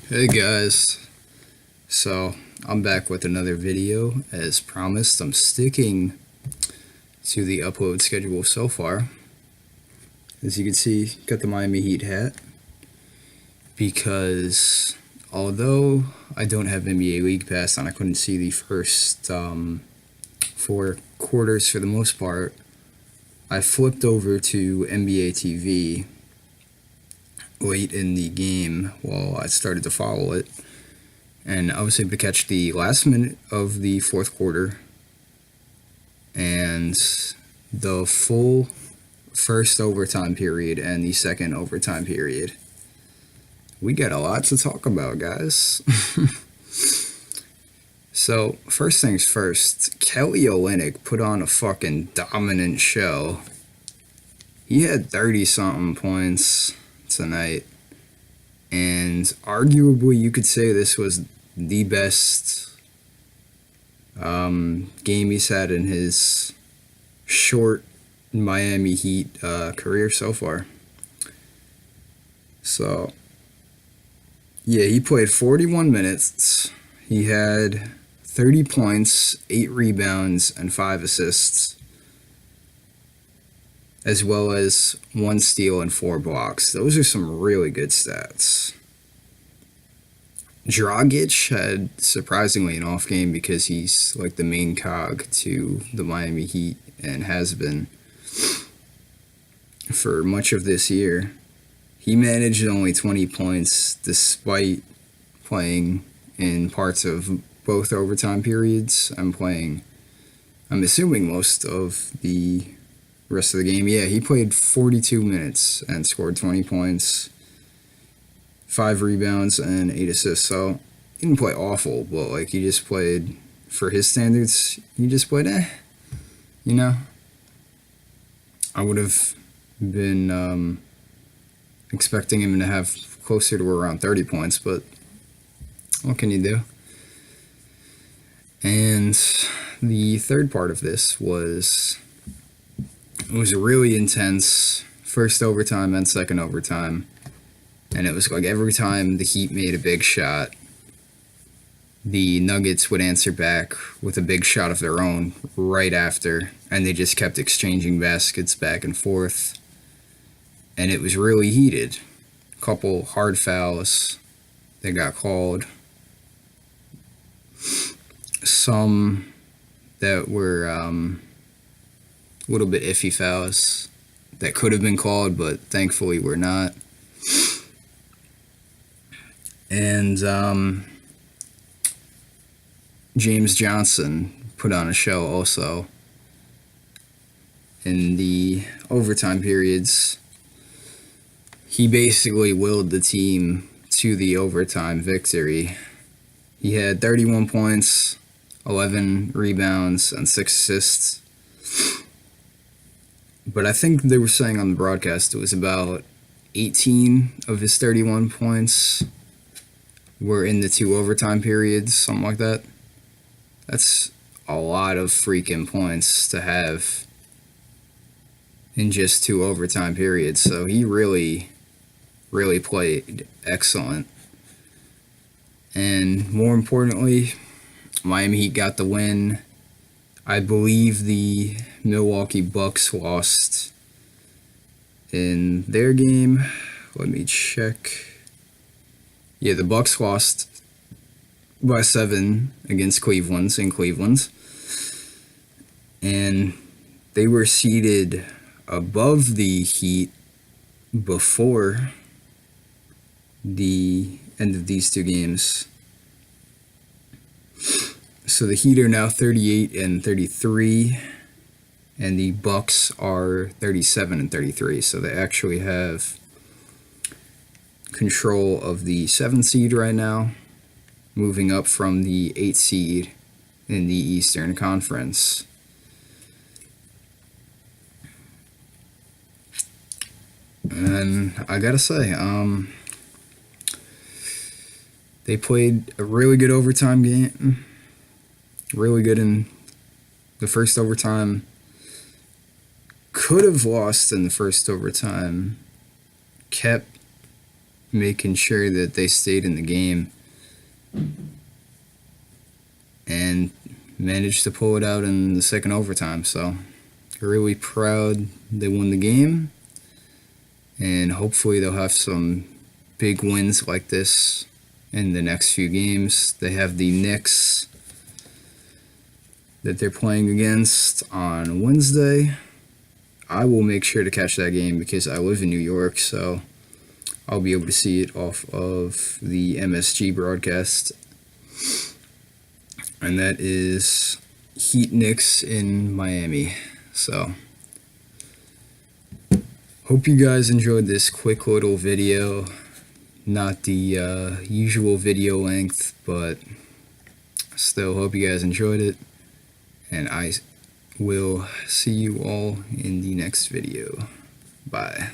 Hey guys, so I'm back with another video. As promised, I'm sticking to the upload schedule so far. As you can see, got the Miami Heat hat because although I don't have NBA League Pass and I couldn't see the first four quarters for the most part, I flipped over to NBA TV late in the game while I started to follow it. And I was able to catch the last minute of the fourth quarter and the full first overtime period and the second overtime period. We got a lot to talk about, guys. So, first things first, Kelly Olynyk put on a fucking dominant show. He had 30-something points tonight, and arguably you could say this was the best game he's had in his short Miami Heat career so far. So, yeah, he played 41 minutes. He had 30 points, 8 rebounds, and 5 assists, as well as 1 steal and 4 blocks. Those are some really good stats. Dragic had surprisingly an off game because he's like the main cog to the Miami Heat and has been for much of this year. He managed only 20 points despite playing in parts of both overtime periods. I'm assuming most of the rest of the game. Yeah, he played 42 minutes and scored 20 points. 5 rebounds and 8 assists. So he didn't play awful, but like he just played for his standards. He just played you know. I would have been expecting him to have closer to around 30 points, but what can you do? And the third part of this was really intense first overtime and second overtime. And it was like every time the Heat made a big shot, the Nuggets would answer back with a big shot of their own right after, and they just kept exchanging baskets back and forth. And it was really heated. A couple hard fouls that got called. Some that were a little bit iffy fouls that could have been called, but thankfully were not. And James Johnson put on a show also in the overtime periods. He basically willed the team to the overtime victory. He had 31 points, 11 rebounds, and 6 assists. But I think they were saying on the broadcast it was about 18 of his 31 points were in the 2 overtime periods, something like that. That's a lot of freaking points to have in just 2 overtime periods. So he really played excellent. And more importantly, Miami Heat got the win. I believe the Milwaukee Bucks lost in their game. Let me check. Yeah, the Bucks lost by 7 against Cleveland in Cleveland. And they were seated above the Heat before the end of these 2 games. So the Heat are now 38 and 33, and the Bucks are 37 and 33. So they actually have control of the 7 seed right now, moving up from the 8 seed in the Eastern Conference. And I gotta say, they played a really good overtime game. Really good in the first overtime. Could have lost in the first overtime. Kept making sure that they stayed in the game and managed to pull it out in the second overtime. So really proud they won the game, and hopefully they'll have some big wins like this in the next few games. They have the Knicks that they're playing against on Wednesday. I will make sure to catch that game because I live in New York, so I'll be able to see it off of the MSG broadcast. And that is Heat Knicks in Miami. So hope you guys enjoyed this quick little video. Not the usual video length, but still hope you guys enjoyed it. And I will see you all in the next video. Bye.